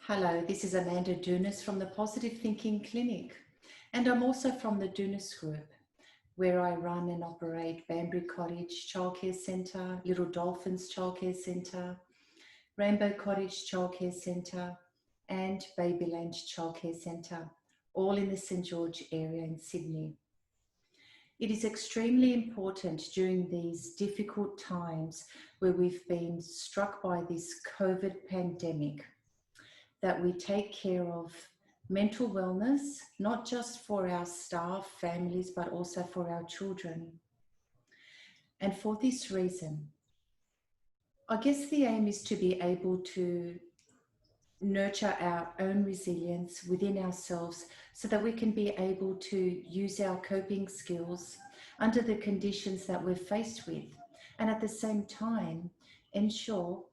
Hello, this is Amanda Dounis from the Positive Thinking Clinic, and I'm also from the Dounis Group, where I run and operate Banbury Cottage Childcare Centre, Little Dolphins Childcare Centre, Rainbow Cottage Childcare Centre, and Babyland Childcare Centre, all in the St George area in Sydney. It is extremely important during these difficult times where we've been struck by this COVID pandemic that we take care of mental wellness, not just for our staff, families, but also for our children. And for this reason, I guess the aim is to be able to nurture our own resilience within ourselves so that we can be able to use our coping skills under the conditions that we're faced with, and at the same time ensure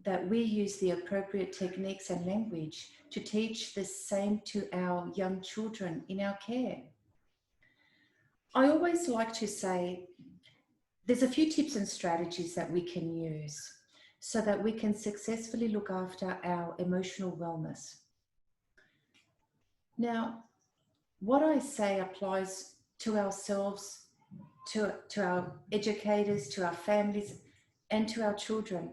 that we use the appropriate techniques and language to teach the same to our young children in our care. I always like to say there's a few tips and strategies that we can use so that we can successfully look after our emotional wellness. Now, what I say applies to ourselves, to our educators, to our families, and to our children.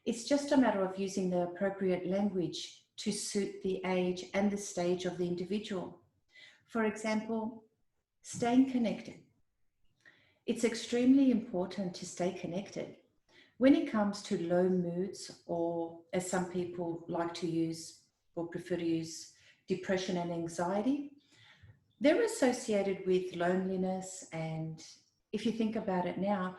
It's just a matter of using the appropriate language to suit the age and the stage of the individual. For example, staying connected. It's extremely important to stay connected. When it comes to low moods, or as some people like to use or prefer to use, depression and anxiety, they're associated with loneliness. And if you think about it now,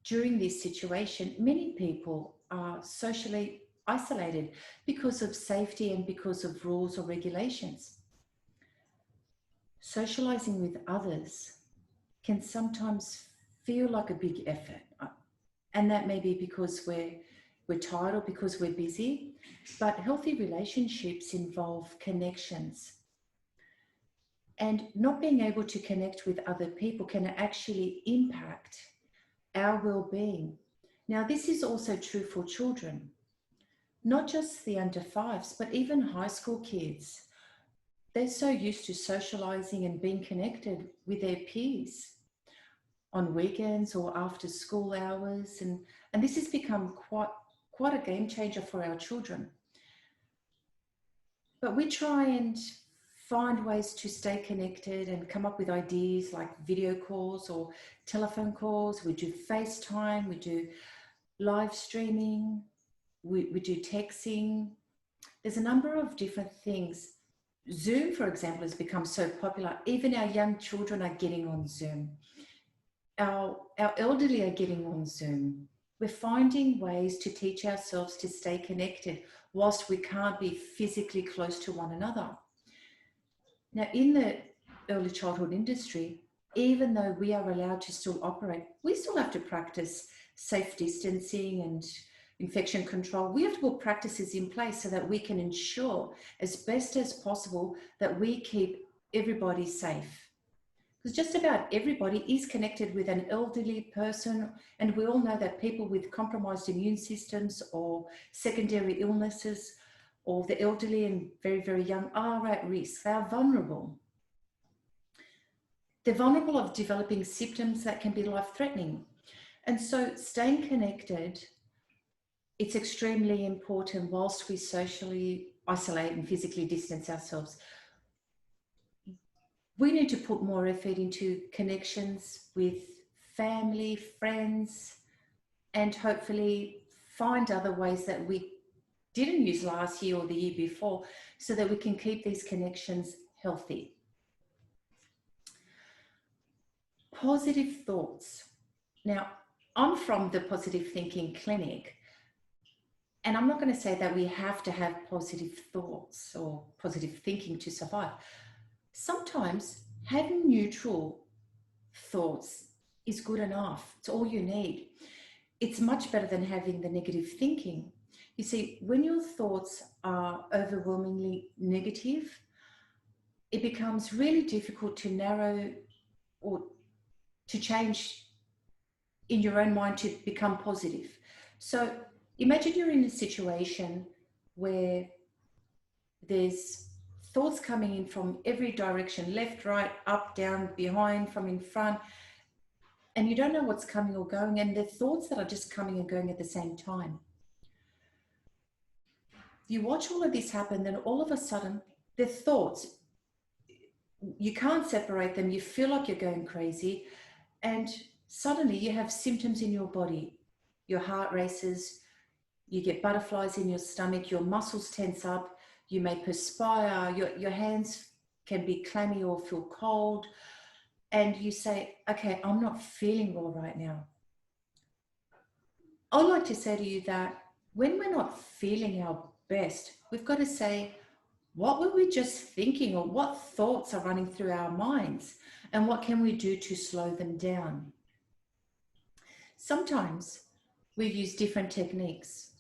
during this situation, many people are socially isolated because of safety and because of rules or regulations. Socializing with others can sometimes feel like a big effort. And that may be because we're tired or because we're busy. But healthy relationships involve connections. And not being able to connect with other people can actually impact our well-being. Now, this is also true for children, not just the under fives, but even high school kids. They're so used to socializing and being connected with their peers on weekends or after school hours. And this has become quite a game changer for our children. But we try and find ways to stay connected and come up with ideas like video calls or telephone calls. We do FaceTime, we do live streaming, we do texting. There's a number of different things. Zoom, for example, has become so popular. Even our young children are getting on Zoom. Our elderly are getting on Zoom. We're finding ways to teach ourselves to stay connected whilst we can't be physically close to one another. Now, in the early childhood industry, even though we are allowed to still operate, we still have to practice safe distancing and infection control. We have to put practices in place so that we can ensure as best as possible that we keep everybody safe. Because just about everybody is connected with an elderly person, and we all know that people with compromised immune systems or secondary illnesses, or the elderly and very, very young, are at risk. They are vulnerable. They're vulnerable of developing symptoms that can be life-threatening. And so staying connected, it's extremely important whilst we socially isolate and physically distance ourselves. We need to put more effort into connections with family, friends, and hopefully find other ways that we didn't use last year or the year before so that we can keep these connections healthy. Positive thoughts. Now, I'm from the Positive Thinking Clinic, and I'm not going to say that we have to have positive thoughts or positive thinking to survive. Sometimes having neutral thoughts is good enough. It's all you need. It's much better than having the negative thinking. You see, when your thoughts are overwhelmingly negative, it becomes really difficult to narrow or to change in your own mind to become positive. So imagine you're in a situation where There's thoughts coming in from every direction, left, right, up, down, behind, from in front, and you don't know what's coming or going, and the thoughts that are just coming and going at the same time. You watch all of this happen, then all of a sudden, the thoughts, you can't separate them, you feel like you're going crazy, and suddenly you have symptoms in your body. Your heart races, you get butterflies in your stomach, your muscles tense up, you may perspire, your hands can be clammy or feel cold, and you say, okay, I'm not feeling well right now. I'd like to say to you that when we're not feeling our best, we've got to say, what were we just thinking, or what thoughts are running through our minds, and what can we do to slow them down? Sometimes we use different techniques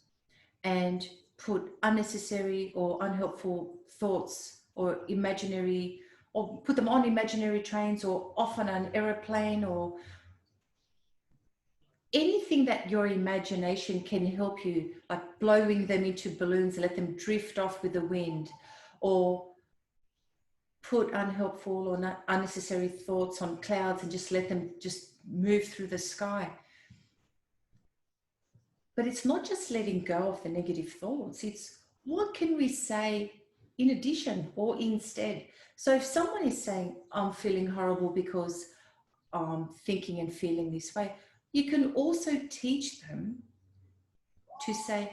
and put unnecessary or unhelpful thoughts or imaginary, or put them on imaginary trains or off on an aeroplane, or anything that your imagination can help you, like blowing them into balloons, let them drift off with the wind, or put unhelpful or unnecessary thoughts on clouds and just let them just move through the sky. But it's not just letting go of the negative thoughts. It's what can we say in addition or instead? So if someone is saying, I'm feeling horrible because I'm thinking and feeling this way, you can also teach them to say,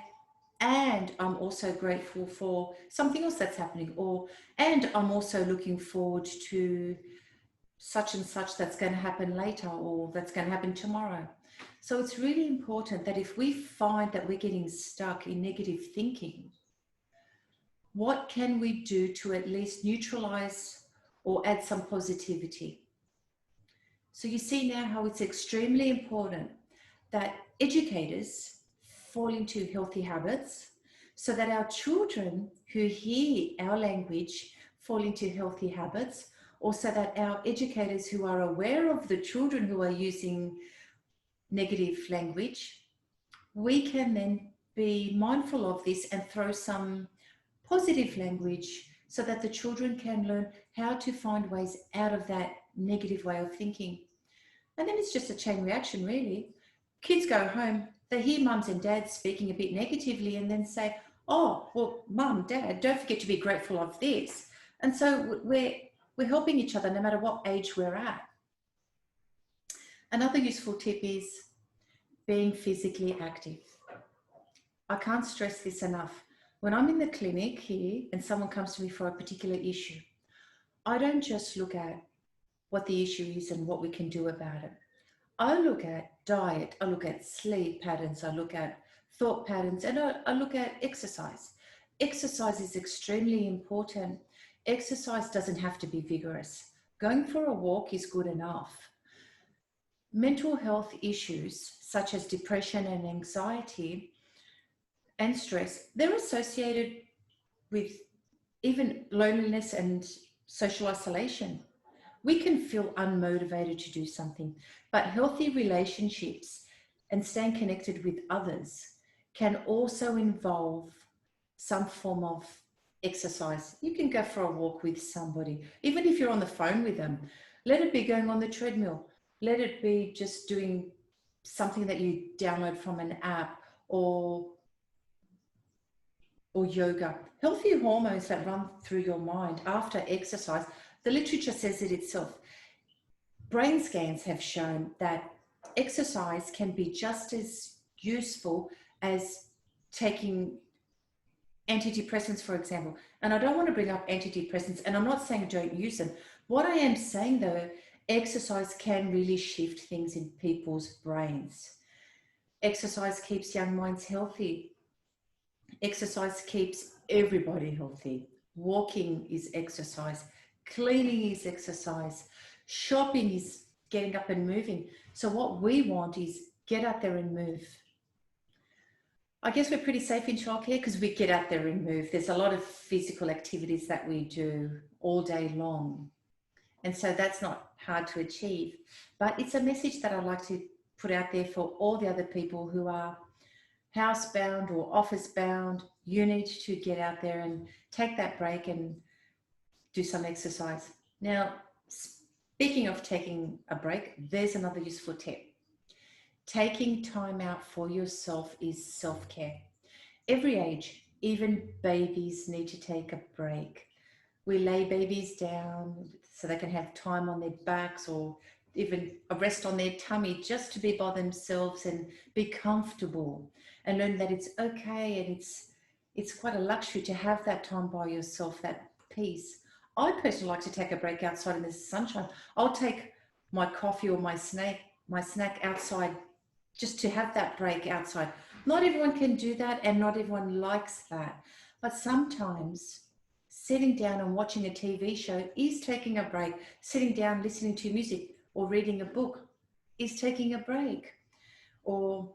and I'm also grateful for something else that's happening, or, and I'm also looking forward to such and such that's going to happen later, or that's going to happen tomorrow. So it's really important that if we find that we're getting stuck in negative thinking, what can we do to at least neutralize or add some positivity? So you see now how it's extremely important that educators fall into healthy habits so that our children who hear our language fall into healthy habits, or so that our educators who are aware of the children who are using negative language, we can then be mindful of this and throw some positive language so that the children can learn how to find ways out of that negative way of thinking. And then it's just a chain reaction, really. Kids go home, they hear mums and dads speaking a bit negatively and then say, oh, well, mum, dad, don't forget to be grateful of this. And so we're helping each other no matter what age we're at. Another useful tip is being physically active. I can't stress this enough. When I'm in the clinic here and someone comes to me for a particular issue, I don't just look at what the issue is and what we can do about it. I look at diet, I look at sleep patterns, I look at thought patterns, and I look at exercise. Exercise is extremely important. Exercise doesn't have to be vigorous. Going for a walk is good enough. Mental health issues such as depression and anxiety and stress, they're associated with even loneliness and social isolation. We can feel unmotivated to do something, but healthy relationships and staying connected with others can also involve some form of exercise. You can go for a walk with somebody, even if you're on the phone with them. Let it be going on the treadmill. Let it be just doing something that you download from an app, or yoga. Healthy hormones that run through your mind after exercise, the literature says it itself. Brain scans have shown that exercise can be just as useful as taking antidepressants, for example. And I don't want to bring up antidepressants, and I'm not saying don't use them. What I am saying though, exercise can really shift things in people's brains. Exercise keeps young minds healthy. Exercise keeps everybody healthy. Walking is exercise. Cleaning is exercise. Shopping is getting up and moving. So what we want is get out there and move. I guess we're pretty safe in childcare because we get out there and move. There's a lot of physical activities that we do all day long. And so that's not hard to achieve. But it's a message that I'd like to put out there for all the other people who are housebound or office bound. you need to get out there and take that break and do some exercise. Now, speaking of taking a break, there's another useful tip. Taking time out for yourself is self-care. Every age, even babies need to take a break. We lay babies down so they can have time on their backs or even a rest on their tummy just to be by themselves and be comfortable and learn that it's okay, and it's quite a luxury to have that time by yourself, that peace. I personally like to take a break outside in the sunshine. I'll take my coffee or my snack outside just to have that break outside. Not everyone can do that and not everyone likes that. But sometimes sitting down and watching a TV show is taking a break. Sitting down, listening to music or reading a book is taking a break. Or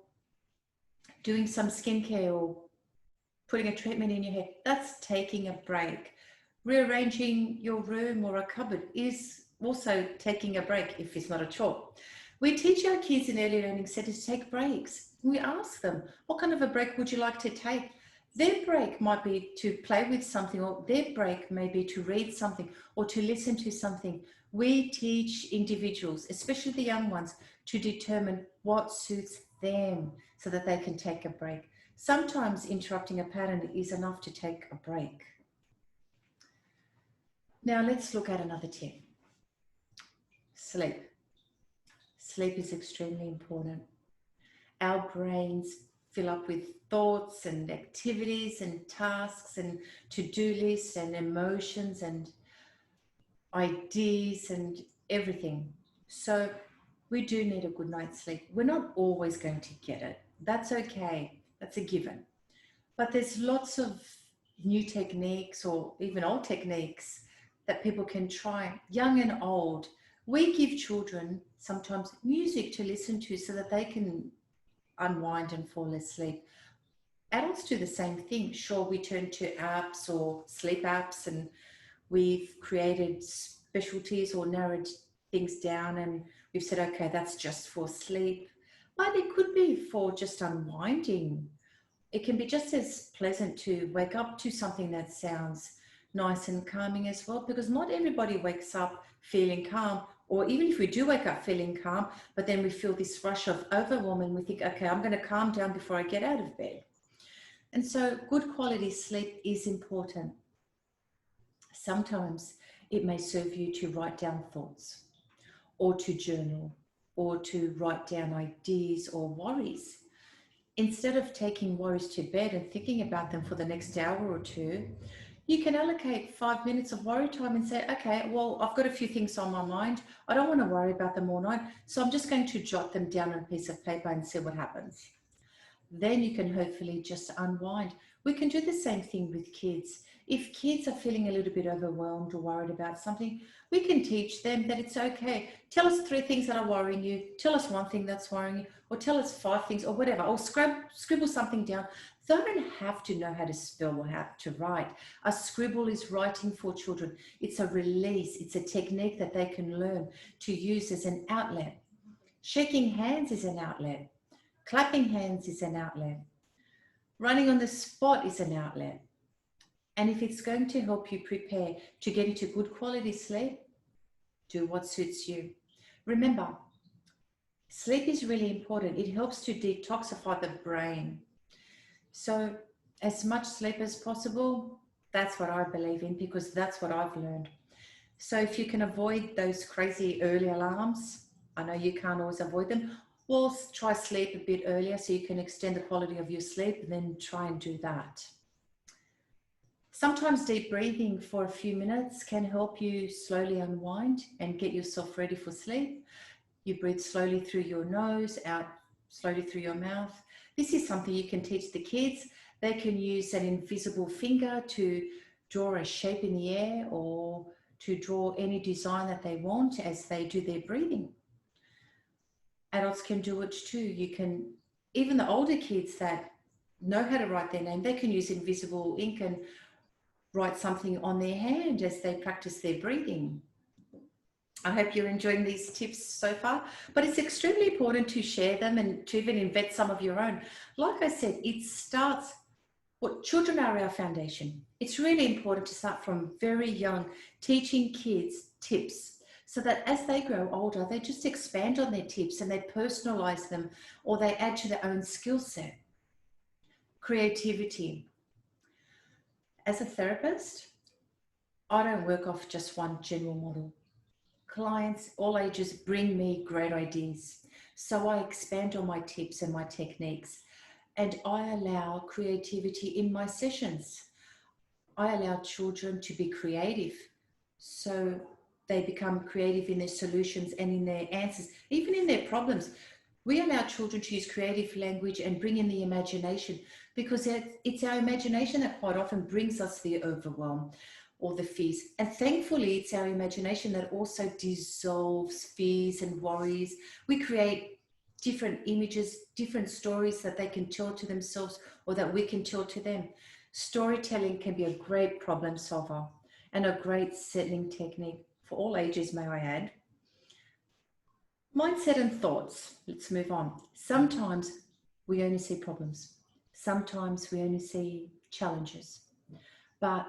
doing some skincare or putting a treatment in your hair, that's taking a break. Rearranging your room or a cupboard is also taking a break if it's not a chore. We teach our kids in early learning centres to take breaks. We ask them, what kind of a break would you like to take? Their break might be to play with something, or their break may be to read something or to listen to something. We teach individuals, especially the young ones, to determine what suits them so that they can take a break. Sometimes interrupting a pattern is enough to take a break. Now let's look at another tip. Sleep. Sleep is extremely important. Our brains fill up with thoughts and activities and tasks and to-do lists and emotions and ideas and everything. So we do need a good night's sleep. We're not always going to get it. That's okay. That's a given. But there's lots of new techniques or even old techniques that people can try, young and old. We give children sometimes music to listen to so that they can unwind and fall asleep. Adults do the same thing. Sure, we turn to apps or sleep apps, and we've created specialties or narrowed things down, and we've said, okay, that's just for sleep. But it could be for just unwinding. It can be just as pleasant to wake up to something that sounds nice and calming as well, because not everybody wakes up feeling calm, or even if we do wake up feeling calm, but then we feel this rush of overwhelm and we think, okay, I'm going to calm down before I get out of bed. And so good quality sleep is important. Sometimes it may serve you to write down thoughts or to journal or to write down ideas or worries. Instead of taking worries to bed and thinking about them for the next hour or two, you can allocate 5 minutes of worry time and say, okay, well, I've got a few things on my mind. I don't want to worry about them all night. So I'm just going to jot them down on a piece of paper and see what happens. Then you can hopefully just unwind. We can do the same thing with kids. If kids are feeling a little bit overwhelmed or worried about something, we can teach them that it's okay. Tell us 3 things that are worrying you. Tell us 1 thing that's worrying you, or tell us 5 things or whatever, or scribble something down. They don't have to know how to spell or how to write. A scribble is writing for children. It's a release. It's a technique that they can learn to use as an outlet. Shaking hands is an outlet. Clapping hands is an outlet. Running on the spot is an outlet. And if it's going to help you prepare to get into good quality sleep, do what suits you. Remember, sleep is really important. It helps to detoxify the brain. So as much sleep as possible, that's what I believe in, because that's what I've learned. So if you can avoid those crazy early alarms, I know you can't always avoid them, well, try sleep a bit earlier so you can extend the quality of your sleep, and then try and do that. Sometimes deep breathing for a few minutes can help you slowly unwind and get yourself ready for sleep. You breathe slowly through your nose, out slowly through your mouth. This is something you can teach the kids. They can use an invisible finger to draw a shape in the air or to draw any design that they want as they do their breathing. Adults can do it too. You can, even the older kids that know how to write their name, they can use invisible ink and write something on their hand as they practice their breathing. I hope you're enjoying these tips so far, but it's extremely important to share them and to even invent some of your own. Like I said, it starts Well, children are our foundation. It's really important to start from very young, teaching kids tips so that as they grow older, they just expand on their tips and they personalize them or they add to their own skill set. Creativity. As a therapist, I don't work off just one general model. Clients, all ages, bring me great ideas. So I expand on my tips and my techniques, and I allow creativity in my sessions. I allow children to be creative. So they become creative in their solutions and in their answers, even in their problems. We allow children to use creative language and bring in the imagination, because it's our imagination that quite often brings us the overwhelm or the fears. And thankfully, it's our imagination that also dissolves fears and worries. We create different images, different stories that they can tell to themselves or that we can tell to them. Storytelling can be a great problem solver and a great settling technique for all ages, may I add. Mindset and thoughts. Let's move on. Sometimes we only see problems. Sometimes we only see challenges. But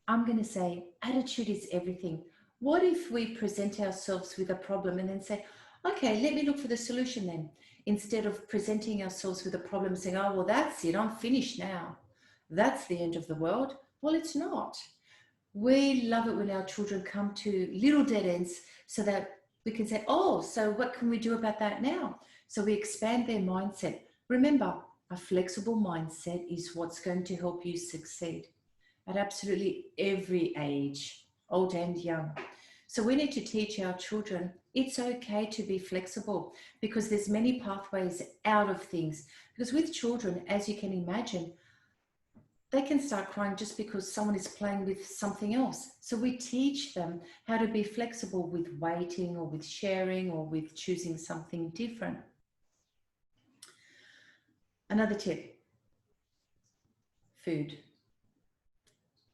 I'm going to say attitude is everything. What if we present ourselves with a problem and then say, okay, let me look for the solution then, instead of presenting ourselves with a problem saying, oh, well, that's it, I'm finished now. That's the end of the world. Well, it's not. We love it when our children come to little dead ends so that we can say, oh, so what can we do about that now? So we expand their mindset. Remember, a flexible mindset is what's going to help you succeed at absolutely every age, old and young. So we need to teach our children it's okay to be flexible, because there's many pathways out of things. Because with children, as you can imagine, they can start crying just because someone is playing with something else. So we teach them how to be flexible with waiting or with sharing or with choosing something different. Another tip, food.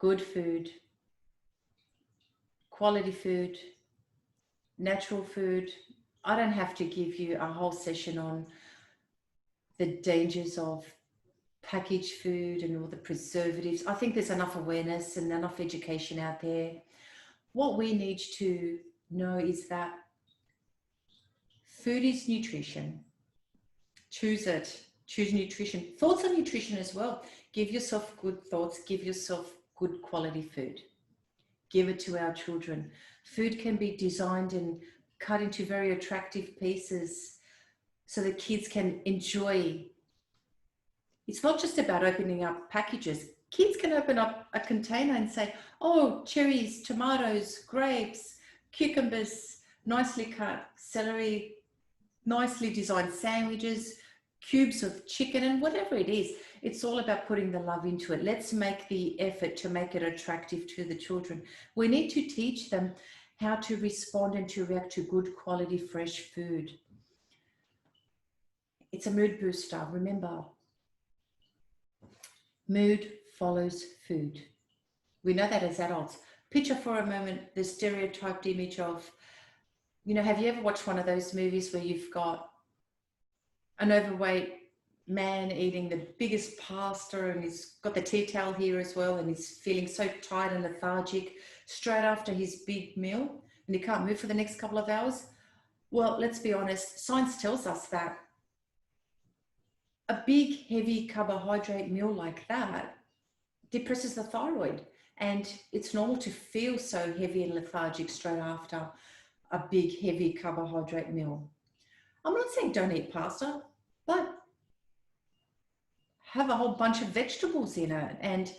Good food, quality food, natural food. I don't have to give you a whole session on the dangers of packaged food and all the preservatives. I think there's enough awareness and enough education out there. What we need to know is that food is nutrition. Choose it. Choose nutrition. Thoughts on nutrition as well. Give yourself good thoughts. Give yourself good quality food. Give it to our children. Food can be designed and cut into very attractive pieces so that kids can enjoy. It's not just about opening up packages. Kids can open up a container and say, oh, cherries, tomatoes, grapes, cucumbers, nicely cut, celery, nicely designed sandwiches, cubes of chicken, and whatever it is. It's all about putting the love into it. Let's make the effort to make it attractive to the children. We need to teach them how to respond and to react to good quality fresh food. It's a mood booster. Remember, mood follows food. We know that as adults. Picture for a moment the stereotyped image of, have you ever watched one of those movies where you've got an overweight man eating the biggest pasta and he's got the tea towel here as well and he's feeling so tired and lethargic straight after his big meal and he can't move for the next couple of hours? Well, let's be honest, science tells us that a big heavy carbohydrate meal like that depresses the thyroid, and it's normal to feel so heavy and lethargic straight after a big heavy carbohydrate meal. I'm not saying don't eat pasta, but have a whole bunch of vegetables in it and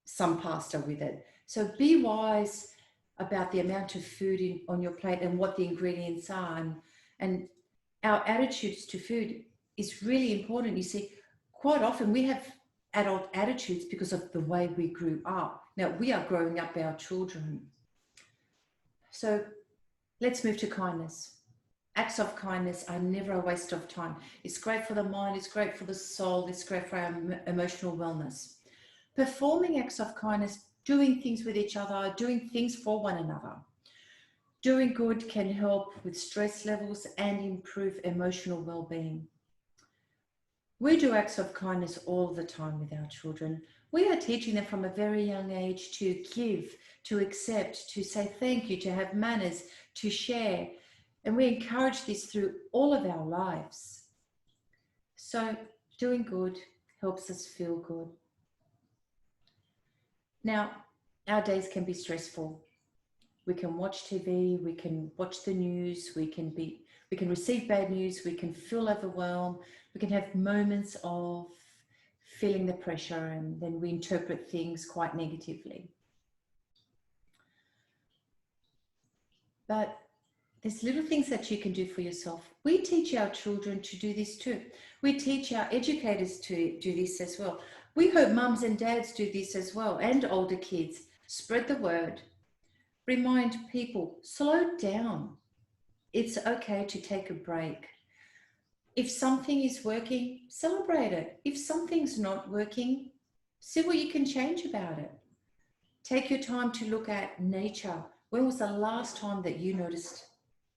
some pasta with it. So be wise about the amount of food on your plate and what the ingredients are. And our attitudes to food is really important. You see, quite often we have adult attitudes because of the way we grew up. Now, we are growing up our children. So let's move to kindness. Acts of kindness are never a waste of time. It's great for the mind, it's great for the soul, it's great for our emotional wellness. Performing acts of kindness, doing things with each other, doing things for one another. Doing good can help with stress levels and improve emotional well-being. We do acts of kindness all the time with our children. We are teaching them from a very young age to give, to accept, to say thank you, to have manners, to share. And we encourage this through all of our lives. So doing good helps us feel good. Now, our days can be stressful. We can watch TV, we can watch the news, we can receive bad news, we can feel overwhelmed, we can have moments of feeling the pressure, and then we interpret things quite negatively. But there's little things that you can do for yourself. We teach our children to do this too. We teach our educators to do this as well. We hope mums and dads do this as well, and older kids. Spread the word. Remind people, slow down. It's okay to take a break. If something is working, celebrate it. If something's not working, see what you can change about it. Take your time to look at nature. When was the last time that you noticed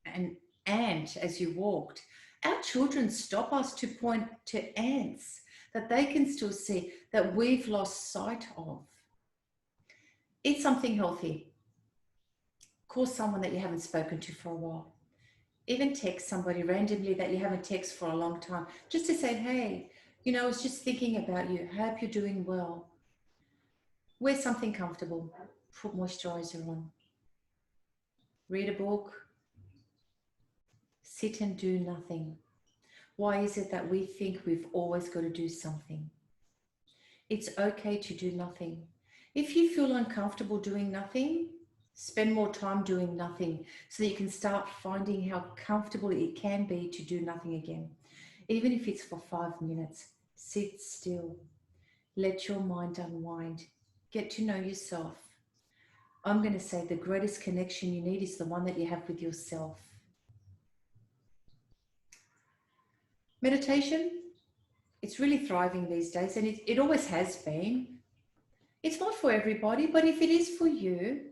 an ant as you walked? Our children stop us to point to ants that they can still see, that we've lost sight of. Eat something healthy. Call someone that you haven't spoken to for a while. Even text somebody randomly that you haven't texted for a long time, just to say, hey, I was just thinking about you. I hope you're doing well. Wear something comfortable. Put moisturizer on. Read a book. Sit and do nothing. Why is it that we think we've always got to do something? It's okay to do nothing. If you feel uncomfortable doing nothing, spend more time doing nothing so that you can start finding how comfortable it can be to do nothing again. Even if it's for 5 minutes, sit still. Let your mind unwind. Get to know yourself. I'm going to say the greatest connection you need is the one that you have with yourself. Meditation, it's really thriving these days, and it always has been. It's not for everybody, but if it is for you,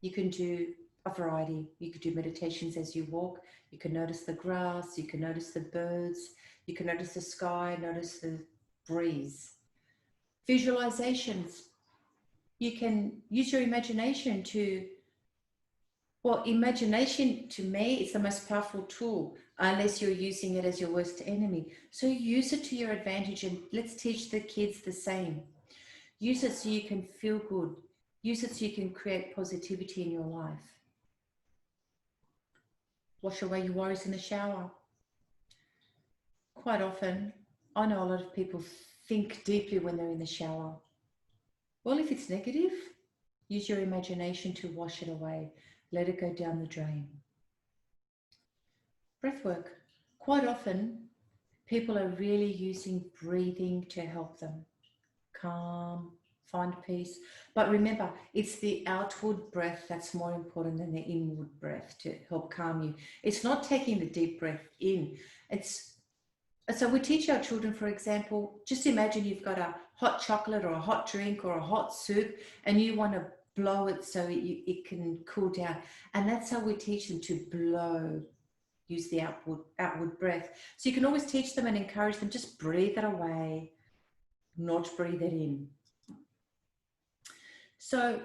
you can do a variety. You could do meditations as you walk. You can notice the grass. You can notice the birds. You can notice the sky, notice the breeze. Visualizations. You can use your imagination to, imagination to me is the most powerful tool, unless you're using it as your worst enemy. So use it to your advantage, and let's teach the kids the same. Use it so you can feel good. Use it so you can create positivity in your life. Wash away your worries in the shower. Quite often, I know a lot of people think deeply when they're in the shower. Well, if it's negative, use your imagination to wash it away. Let it go down the drain. Breath work. Quite often, people are really using breathing to help them calm, find peace. But remember, it's the outward breath that's more important than the inward breath to help calm you. It's not taking the deep breath in. So we teach our children, for example, just imagine you've got a hot chocolate or a hot drink or a hot soup, and you want to blow it so it can cool down. And that's how we teach them to blow. Use the outward breath. So you can always teach them and encourage them, just breathe it away, not breathe it in. So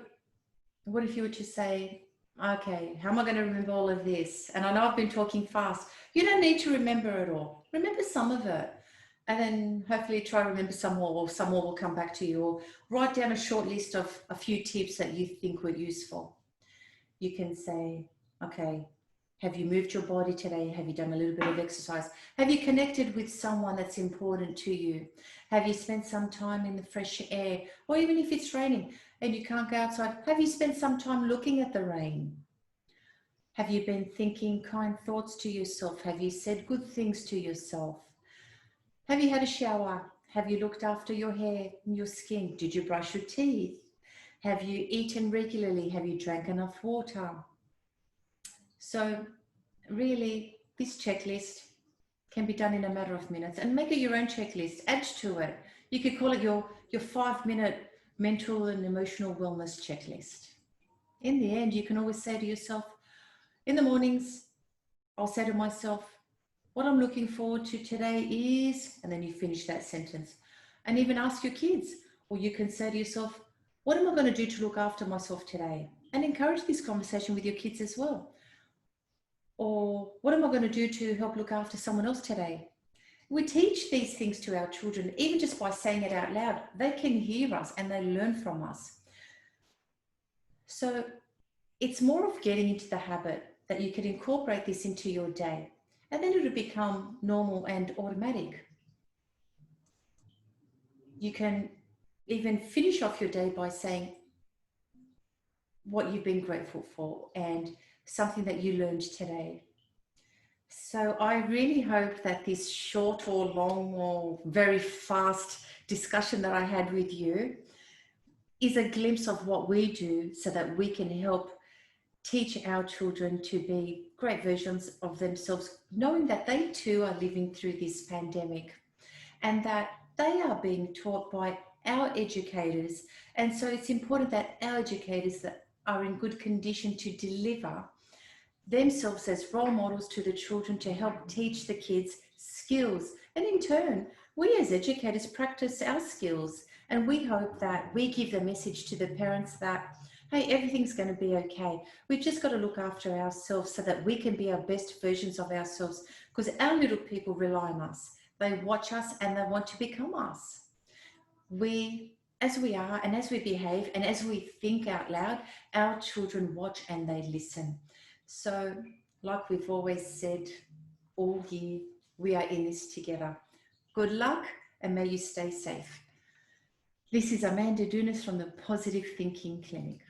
what if you were to say, okay, how am I going to remember all of this? And I know I've been talking fast. You don't need to remember it all. Remember some of it. And then hopefully try to remember some more, or some more will come back to you. Or write down a short list of a few tips that you think were useful. You can say, okay, have you moved your body today? Have you done a little bit of exercise? Have you connected with someone that's important to you? Have you spent some time in the fresh air? Or even if it's raining and you can't go outside, have you spent some time looking at the rain? Have you been thinking kind thoughts to yourself? Have you said good things to yourself? Have you had a shower? Have you looked after your hair and your skin? Did you brush your teeth? Have you eaten regularly? Have you drank enough water? So really, this checklist can be done in a matter of minutes, and make it your own checklist. Add to it. You could call it your 5-minute mental and emotional wellness checklist. In the end, you can always say to yourself, in the mornings, I'll say to myself, What I'm looking forward to today is, and then you finish that sentence. And even ask your kids, or you can say to yourself, what am I going to do to look after myself today? And encourage this conversation with your kids as well. Or what am I going to do to help look after someone else today? We teach these things to our children, even just by saying it out loud. They can hear us and they learn from us. So it's more of getting into the habit that you can incorporate this into your day, and then it'll become normal and automatic. You can even finish off your day by saying what you've been grateful for and something that you learned today. So I really hope that this short or long or very fast discussion that I had with you is a glimpse of what we do so that we can help teach our children to be great versions of themselves, knowing that they too are living through this pandemic and that they are being taught by our educators. And so it's important that our educators that are in good condition to deliver themselves as role models to the children to help teach the kids skills. And in turn, we as educators practice our skills. And we hope that we give the message to the parents that, hey, everything's going to be okay. We've just got to look after ourselves so that we can be our best versions of ourselves, because our little people rely on us. They watch us and they want to become us. As we are and as we behave and as we think out loud, our children watch and they listen. So, like we've always said all year, we are in this together. Good luck and may you stay safe. This is Amanda Dounis from the Positive Thinking Clinic.